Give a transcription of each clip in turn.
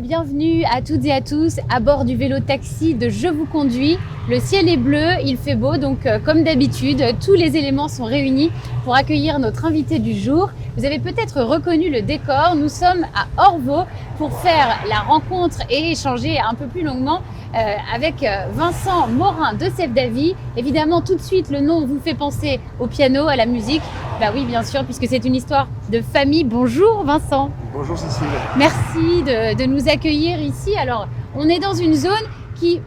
bienvenue à toutes et à tous à bord du vélo taxi de Je vous conduis. Le ciel est bleu, il fait beau, donc comme d'habitude, tous les éléments sont réunis pour accueillir notre invité du jour. Vous avez peut-être reconnu le décor, nous sommes à Orvault pour faire la rencontre et échanger un peu plus longuement avec Vincent Morin de Sève d'Avy. Évidemment, tout de suite, le nom vous fait penser au piano, à la musique. Bah oui, bien sûr, puisque c'est une histoire de famille. Bonjour Vincent. Bonjour Cécile. Merci de nous accueillir ici. Alors, on est dans une zone qui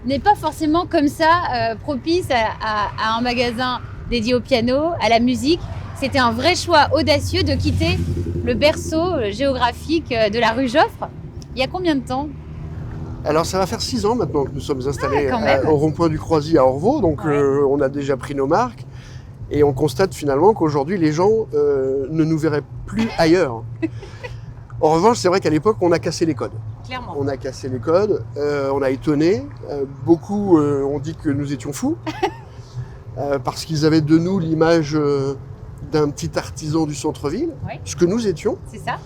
n'est pas forcément comme ça propice à un magasin dédié au piano, à la musique. C'était un vrai choix audacieux de quitter le berceau géographique de la rue Joffre. Il y a combien de temps ? Alors ça va faire 6 ans maintenant que nous sommes installés au rond-point du Croisy à Orvault, donc on a déjà pris nos marques et on constate finalement qu'aujourd'hui les gens ne nous verraient plus ailleurs. En revanche, c'est vrai qu'à l'époque on a cassé les codes. Clairement. On a cassé les codes, on a étonné, beaucoup ont dit que nous étions fous parce qu'ils avaient de nous l'image d'un petit artisan du centre-ville, ce que nous étions. C'est ça.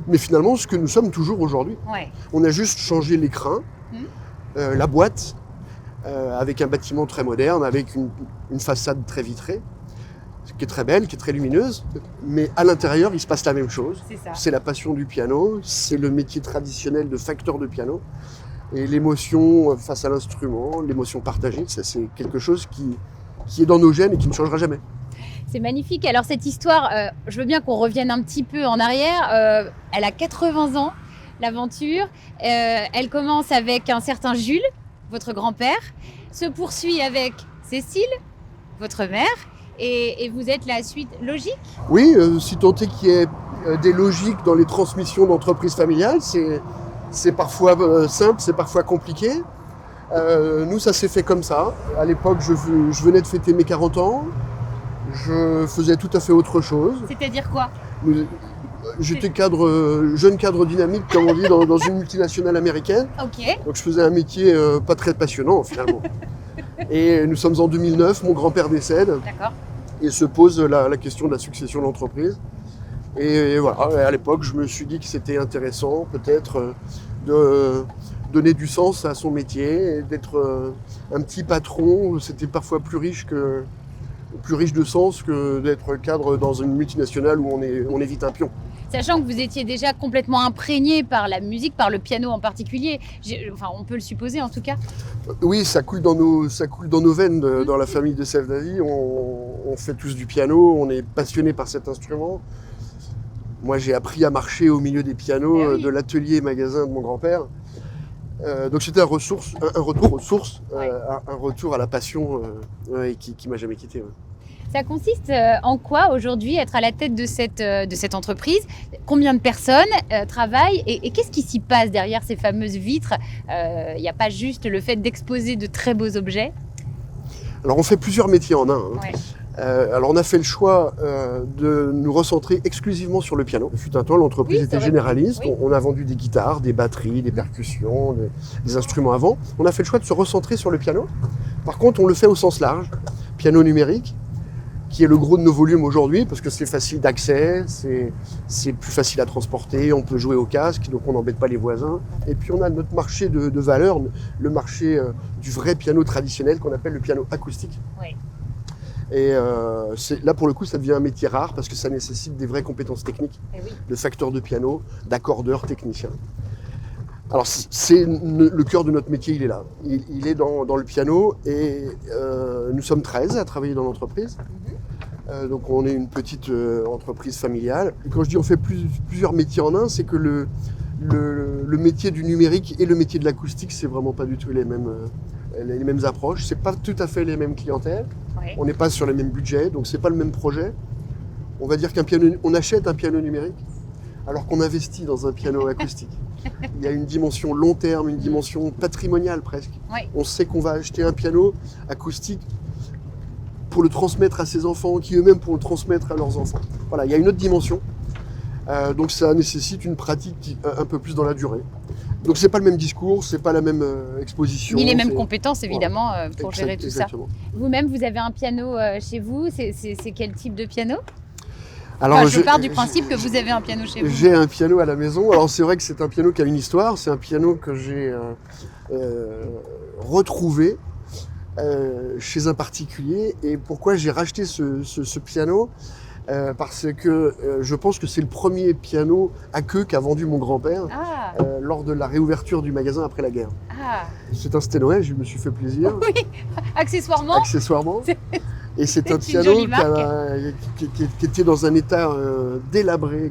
Mais finalement, ce que nous sommes toujours aujourd'hui. Ouais. On a juste changé l'écrin, la boîte, avec un bâtiment très moderne, avec une façade très vitrée, qui est très belle, qui est très lumineuse. Mais à l'intérieur, il se passe la même chose. C'est ça. C'est la passion du piano, c'est le métier traditionnel de facteur de piano. Et l'émotion face à l'instrument, l'émotion partagée, c'est quelque chose qui est dans nos gènes et qui ne changera jamais. C'est magnifique. Alors cette histoire, je veux bien qu'on revienne un petit peu en arrière. Elle a 80 ans, l'aventure. Elle commence avec un certain Jules, votre grand-père, se poursuit avec Cécile, votre mère, et vous êtes la suite logique ? Oui, si tant est qu'il y ait des logiques dans les transmissions d'entreprises familiales, c'est parfois simple, c'est parfois compliqué. Nous, ça s'est fait comme ça. À l'époque, je venais de fêter mes 40 ans. Je faisais tout à fait autre chose. C'est-à-dire quoi ? J'étais jeune cadre dynamique, comme on dit, dans une multinationale américaine. Ok. Donc je faisais un métier pas très passionnant finalement. Et nous sommes en 2009, mon grand-père décède. D'accord. Et se pose la question de la succession de l'entreprise. Et voilà, à l'époque, je me suis dit que c'était intéressant peut-être de donner du sens à son métier, et d'être un petit patron. C'était parfois plus riche de sens que d'être cadre dans une multinationale où on est vite un pion. Sachant que vous étiez déjà complètement imprégné par la musique, par le piano en particulier. Enfin, on peut le supposer en tout cas. Oui, ça coule dans nos veines dans la famille de Sève d'Avy. On fait tous du piano, on est passionné par cet instrument. Moi, j'ai appris à marcher au milieu des pianos de l'atelier magasin de mon grand-père. Donc c'était un retour aux sources, un retour à la passion qui m'a jamais quitté. Ça consiste en quoi aujourd'hui être à la tête de cette entreprise ? Combien de personnes travaillent et qu'est-ce qui s'y passe derrière ces fameuses vitres ? Il n'y a pas juste le fait d'exposer de très beaux objets. Alors on fait plusieurs métiers en un. Alors on a fait le choix de nous recentrer exclusivement sur le piano. Il fut un temps, l'entreprise était généraliste. On a vendu des guitares, des batteries, des percussions, des instruments avant. On a fait le choix de se recentrer sur le piano. Par contre, on le fait au sens large. Piano numérique, qui est le gros de nos volumes aujourd'hui, parce que c'est facile d'accès, c'est plus facile à transporter, on peut jouer au casque, donc on n'embête pas les voisins. Et puis on a notre marché de valeur, le marché du vrai piano traditionnel qu'on appelle le piano acoustique. Oui. Et là, pour le coup, ça devient un métier rare parce que ça nécessite des vraies compétences techniques, de facteur de piano, d'accordeur, technicien. Alors, le cœur de notre métier, il est là. Il est dans le piano et nous sommes 13 à travailler dans l'entreprise. Donc, on est une petite entreprise familiale. Et quand je dis on fait plusieurs métiers en un, c'est que le métier du numérique et le métier de l'acoustique, c'est vraiment pas du tout les mêmes approches. C'est pas tout à fait les mêmes clientèles. Ouais. On n'est pas sur les mêmes budgets, donc c'est pas le même projet. On va dire on achète un piano numérique alors qu'on investit dans un piano acoustique. Il y a une dimension long terme, une dimension patrimoniale presque. Ouais. On sait qu'on va acheter un piano acoustique pour le transmettre à ses enfants, qui eux-mêmes pour le transmettre à leurs enfants. Voilà, il y a une autre dimension. Donc ça nécessite une pratique un peu plus dans la durée. Donc c'est pas le même discours, c'est pas la même exposition. Ni les mêmes compétences évidemment pour gérer tout exactement. Ça. Vous-même, vous avez un piano chez vous, c'est quel type de piano ? Alors, je pars du principe que vous avez un piano chez vous. J'ai un piano à la maison. Alors c'est vrai que c'est un piano qui a une histoire. C'est un piano que j'ai retrouvé chez un particulier. Et pourquoi j'ai racheté ce piano parce que je pense que c'est le premier piano à queue qu'a vendu mon grand-père lors de la réouverture du magasin après la guerre. C'est un Steinway, je me suis fait plaisir. Oui, accessoirement. Et c'est un piano qui était dans un état délabré.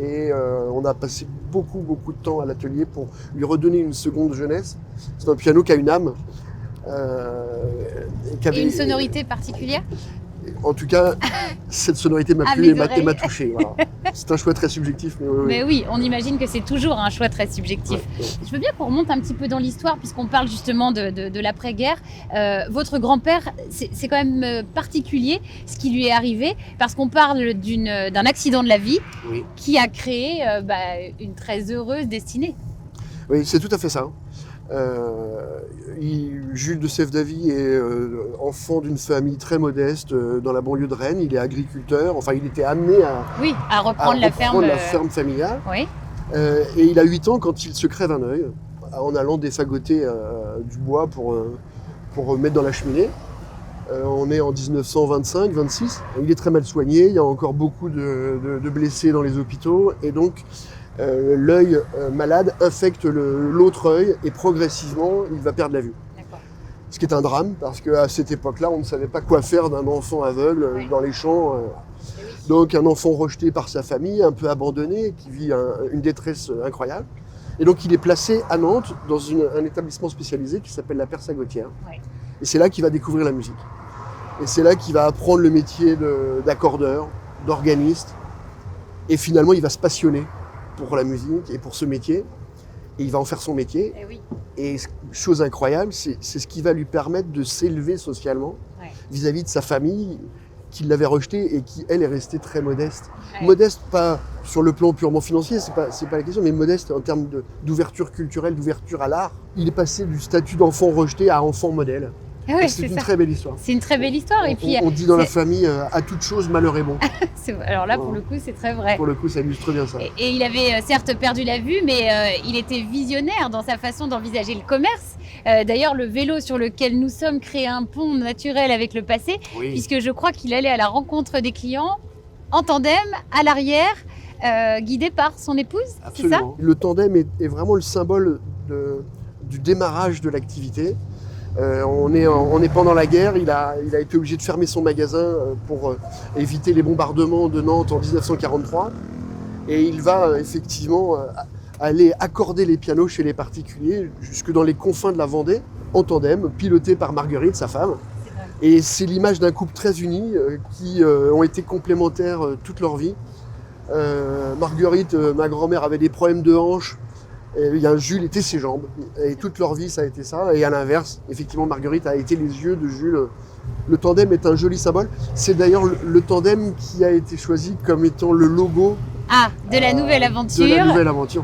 Et on a passé beaucoup de temps à l'atelier pour lui redonner une seconde jeunesse. C'est un piano qui a une âme. Et une sonorité particulière ? En tout cas, cette sonorité m'a plu et m'a touché. Voilà. C'est un choix très subjectif. Mais oui, on imagine que c'est toujours un choix très subjectif. Ouais. Je veux bien qu'on remonte un petit peu dans l'histoire, puisqu'on parle justement de l'après-guerre. Votre grand-père, c'est quand même particulier ce qui lui est arrivé, parce qu'on parle d'un accident de la vie qui a créé une très heureuse destinée. Oui, c'est tout à fait ça. Jules de Sevdavy est enfant d'une famille très modeste dans la banlieue de Rennes. Il est agriculteur. Enfin, il était amené à reprendre la ferme familiale. Oui. Et il a 8 ans quand il se crève un œil en allant défagoter du bois pour mettre dans la cheminée. On est en 1925-26. Il est très mal soigné. Il y a encore beaucoup de blessés dans les hôpitaux. Et donc, l'œil malade infecte l'autre œil et progressivement, il va perdre la vue. Ce qui est un drame parce qu'à cette époque-là, on ne savait pas quoi faire d'un enfant aveugle dans les champs. Donc un enfant rejeté par sa famille, un peu abandonné, qui vit une détresse incroyable. Et donc il est placé à Nantes dans un établissement spécialisé qui s'appelle la Persagotière. Et c'est là qu'il va découvrir la musique. Et c'est là qu'il va apprendre le métier d'accordeur, d'organiste. Et finalement, il va se passionner pour la musique et pour ce métier. Et il va en faire son métier. Et chose incroyable, c'est ce qui va lui permettre de s'élever socialement vis-à-vis de sa famille qui l'avait rejeté et qui, elle, est restée très modeste. Modeste, pas sur le plan purement financier, c'est pas la question, mais modeste en termes d'ouverture culturelle, d'ouverture à l'art. Il est passé du statut d'enfant rejeté à enfant modèle. C'est une très belle histoire. C'est une très belle histoire. Et puis, on dit dans la famille, à toute chose, malheur est bon. Alors là, pour le coup, c'est très vrai. Pour le coup, ça illustre bien ça. Et il avait certes perdu la vue, mais il était visionnaire dans sa façon d'envisager le commerce. D'ailleurs, le vélo sur lequel nous sommes crée un pont naturel avec le passé, puisque je crois qu'il allait à la rencontre des clients en tandem, à l'arrière, guidé par son épouse. Absolument. C'est ça ? Le tandem est vraiment le symbole du démarrage de l'activité. On est pendant la guerre, il a été obligé de fermer son magasin pour éviter les bombardements de Nantes en 1943. Et il va effectivement aller accorder les pianos chez les particuliers jusque dans les confins de la Vendée, en tandem, piloté par Marguerite, sa femme. Et c'est l'image d'un couple très uni qui ont été complémentaires toute leur vie. Marguerite, ma grand-mère, avait des problèmes de hanches. Et Jules était ses jambes. Et toute leur vie, ça a été ça. Et à l'inverse, effectivement, Marguerite a été les yeux de Jules. Le tandem est un joli symbole. C'est d'ailleurs le tandem qui a été choisi comme étant le logo de la nouvelle aventure. De la nouvelle aventure.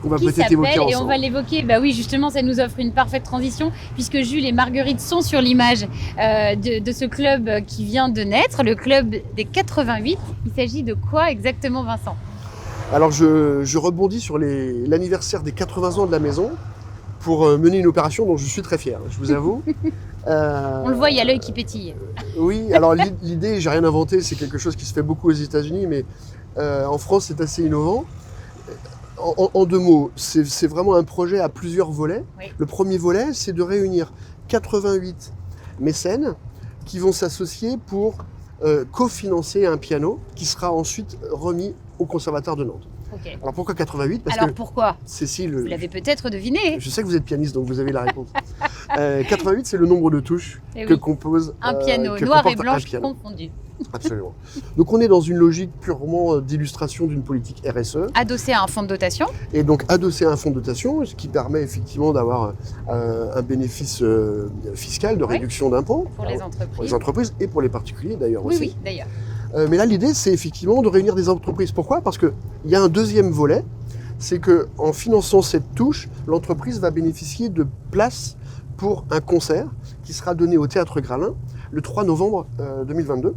Qu'on va peut-être évoquer ensemble. Et on va l'évoquer. Oui, justement, ça nous offre une parfaite transition puisque Jules et Marguerite sont sur l'image de ce club qui vient de naître, le club des 88. Il s'agit de quoi exactement, Vincent ? Alors je rebondis sur l'anniversaire des 80 ans de la maison pour mener une opération dont je suis très fier, je vous avoue. On le voit, il y a l'œil qui pétille. Oui, alors l'idée, j'ai rien inventé, c'est quelque chose qui se fait beaucoup aux États-Unis, mais en France c'est assez innovant. En 2 mots, c'est vraiment un projet à plusieurs volets. Le premier volet, c'est de réunir 88 mécènes qui vont s'associer pour cofinancer un piano qui sera ensuite remis au Conservatoire de Nantes. Alors pourquoi 88 ? Pourquoi ? Cécile, vous l'avez peut-être deviné. Je sais que vous êtes pianiste, donc vous avez la réponse. 88, c'est le nombre de touches que compose un piano, noir et blanc confondu. Absolument. Donc on est dans une logique purement d'illustration d'une politique RSE. Adossé à un fonds de dotation. Et donc adossé à un fonds de dotation, ce qui permet effectivement d'avoir un bénéfice fiscal de réduction d'impôts. Pour les entreprises. Pour les entreprises et pour les particuliers d'ailleurs aussi. Oui, d'ailleurs. Mais là, l'idée, c'est effectivement de réunir des entreprises. Pourquoi ? Parce qu'il y a un deuxième volet, c'est qu'en finançant cette touche, l'entreprise va bénéficier de places pour un concert qui sera donné au Théâtre Gralin le 3 novembre 2022.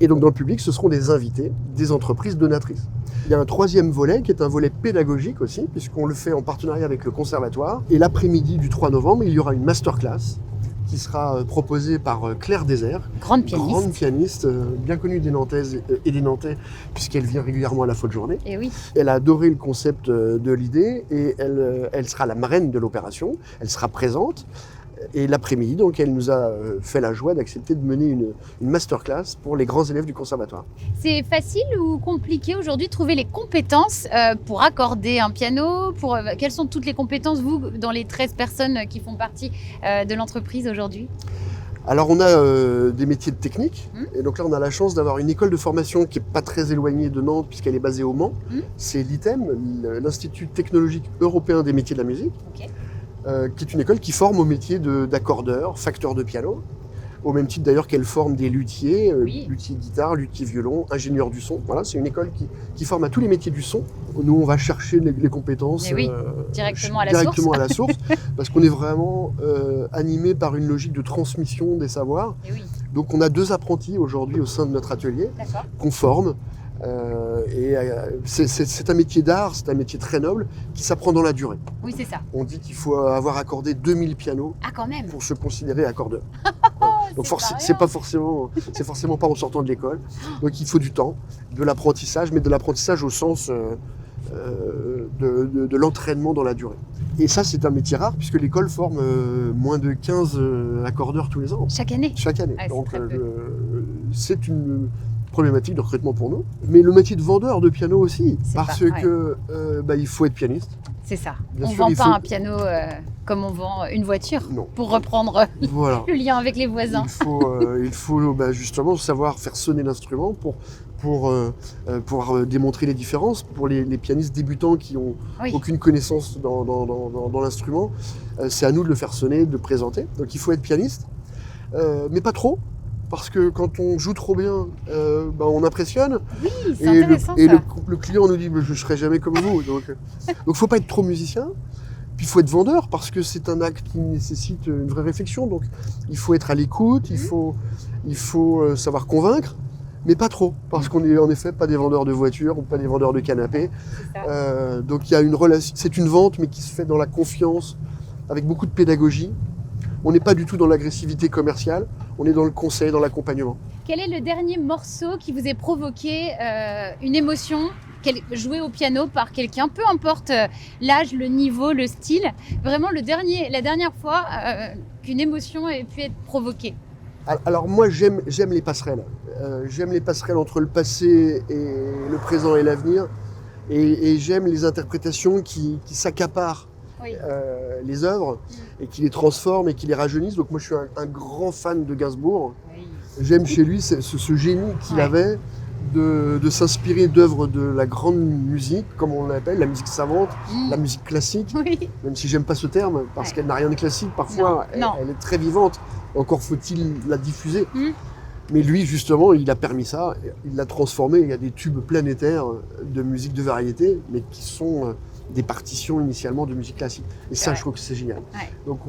Et donc dans le public, ce seront des invités, des entreprises donatrices. Il y a un troisième volet qui est un volet pédagogique aussi, puisqu'on le fait en partenariat avec le conservatoire. Et l'après-midi du 3 novembre, il y aura une masterclass qui sera proposée par Claire Désert, grande pianiste, bien connue des Nantaises et des Nantais, puisqu'elle vient régulièrement à la Faute Journée. Et oui. Elle a adoré le concept de l'idée et elle sera la marraine de l'opération, elle sera présente. Et l'après-midi, donc, elle nous a fait la joie d'accepter de mener une masterclass pour les grands élèves du conservatoire. C'est facile ou compliqué aujourd'hui de trouver les compétences pour accorder un piano quelles sont toutes les compétences, vous, dans les 13 personnes qui font partie de l'entreprise aujourd'hui? Alors on a des métiers de technique, et donc là on a la chance d'avoir une école de formation qui n'est pas très éloignée de Nantes puisqu'elle est basée au Mans. C'est l'ITEM, l'Institut technologique européen des métiers de la musique. Okay. Qui est une école qui forme au métier d'accordeur, facteur de piano, au même titre d'ailleurs qu'elle forme des luthiers, luthiers guitare, luthiers violon, ingénieurs du son. Voilà, c'est une école qui forme à tous les métiers du son. Nous, on va chercher les compétences directement à la source, parce qu'on est vraiment animé par une logique de transmission des savoirs. Donc on a 2 apprentis aujourd'hui au sein de notre atelier qu'on forme. C'est un métier d'art, c'est un métier très noble qui s'apprend dans la durée. Oui, c'est ça. On dit qu'il faut avoir accordé 2000 pianos pour se considérer accordeur. Donc c'est forcément pas en sortant de l'école. Donc il faut du temps, de l'apprentissage, mais de l'apprentissage au sens de l'entraînement dans la durée. Et ça, c'est un métier rare puisque l'école forme moins de 15 accordeurs tous les ans. Chaque année. Ah, donc c'est une problématique de recrutement pour nous, mais le métier de vendeur de piano aussi, parce que il faut être pianiste. C'est ça. On ne vend pas un piano comme on vend une voiture, pour reprendre le lien avec les voisins. Il faut justement savoir faire sonner l'instrument pour pouvoir démontrer les différences. Pour les pianistes débutants qui n'ont aucune connaissance dans l'instrument, c'est à nous de le faire sonner, de le présenter. Donc il faut être pianiste, mais pas trop. Parce que quand on joue trop bien, on impressionne. Oui, c'est intéressant. Le client nous dit je ne serai jamais comme vous. Donc faut pas être trop musicien. Puis il faut être vendeur parce que c'est un acte qui nécessite une vraie réflexion. Donc il faut être à l'écoute, il faut savoir convaincre, mais pas trop. Parce qu'on n'est en effet pas des vendeurs de voitures ou pas des vendeurs de canapés. Donc il y a une relation. C'est une vente, mais qui se fait dans la confiance, avec beaucoup de pédagogie. On n'est pas du tout dans l'agressivité commerciale, on est dans le conseil, dans l'accompagnement. Quel est le dernier morceau qui vous ait provoqué une émotion, joué au piano par quelqu'un, peu importe l'âge, le niveau, le style, vraiment la dernière fois qu'une émotion ait pu être provoquée? Alors moi j'aime les passerelles. J'aime les passerelles entre le passé et le présent et l'avenir. Et j'aime les interprétations qui s'accaparent les œuvres et qui les transforment et qui les rajeunissent. Donc moi je suis un grand fan de Gainsbourg. J'aime chez lui ce génie qu'il avait de s'inspirer d'œuvres de la grande musique, comme on l'appelle, la musique savante, la musique classique, même si j'aime pas ce terme, parce qu'elle n'a rien de classique, parfois elle est très vivante, encore faut-il la diffuser. Mais lui, justement, il a permis ça, il l'a transformé. Il y a des tubes planétaires de musique de variété, mais qui sont des partitions initialement de musique classique. Et ça, je trouve que c'est génial. Donc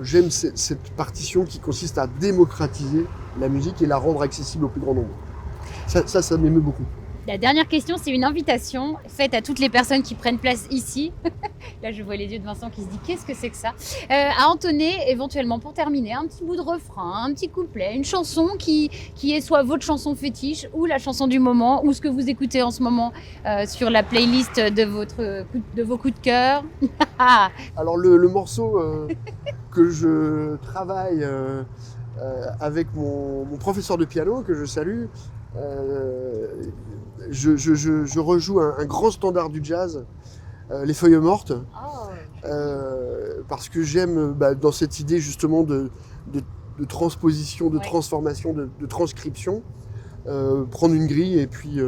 j'aime cette partition qui consiste à démocratiser la musique et la rendre accessible au plus grand nombre. Ça m'émeut beaucoup. La dernière question, c'est une invitation faite à toutes les personnes qui prennent place ici. Là, je vois les yeux de Vincent qui se dit « qu'est-ce que c'est que ça ?» À entonner éventuellement pour terminer un petit bout de refrain, un petit couplet, une chanson qui est soit votre chanson fétiche ou la chanson du moment ou ce que vous écoutez en ce moment sur la playlist de vos coups de cœur. Alors le morceau que je travaille avec mon professeur de piano, que je salue, je rejoue un grand standard du jazz, Les Feuilles Mortes, parce que j'aime dans cette idée justement de transposition, de transformation, de transcription, prendre une grille et puis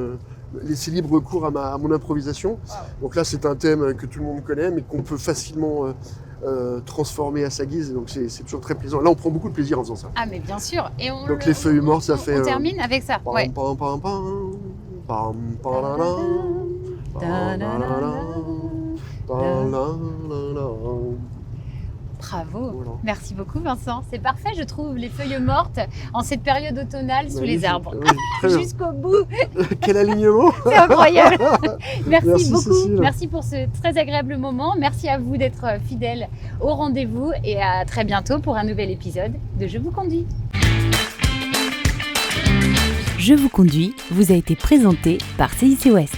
laisser libre cours à mon improvisation. Donc là c'est un thème que tout le monde connaît mais qu'on peut facilement transformer à sa guise, donc c'est toujours très plaisant. Là on prend beaucoup de plaisir en faisant ça. Ah mais bien sûr. Et donc Les Feuilles Mortes, ça fait... On termine avec ça. Bravo. Voilà. Merci beaucoup Vincent. C'est parfait, je trouve, les feuilles mortes en cette période automnale sous les Magnifique. arbres. Oui, très bien. Jusqu'au bout. Quel alignement. C'est incroyable. Merci beaucoup. Cécile. Merci pour ce très agréable moment. Merci à vous d'être fidèles au rendez-vous et à très bientôt pour un nouvel épisode de Je vous conduis. Je vous conduis vous a été présenté par CIC West.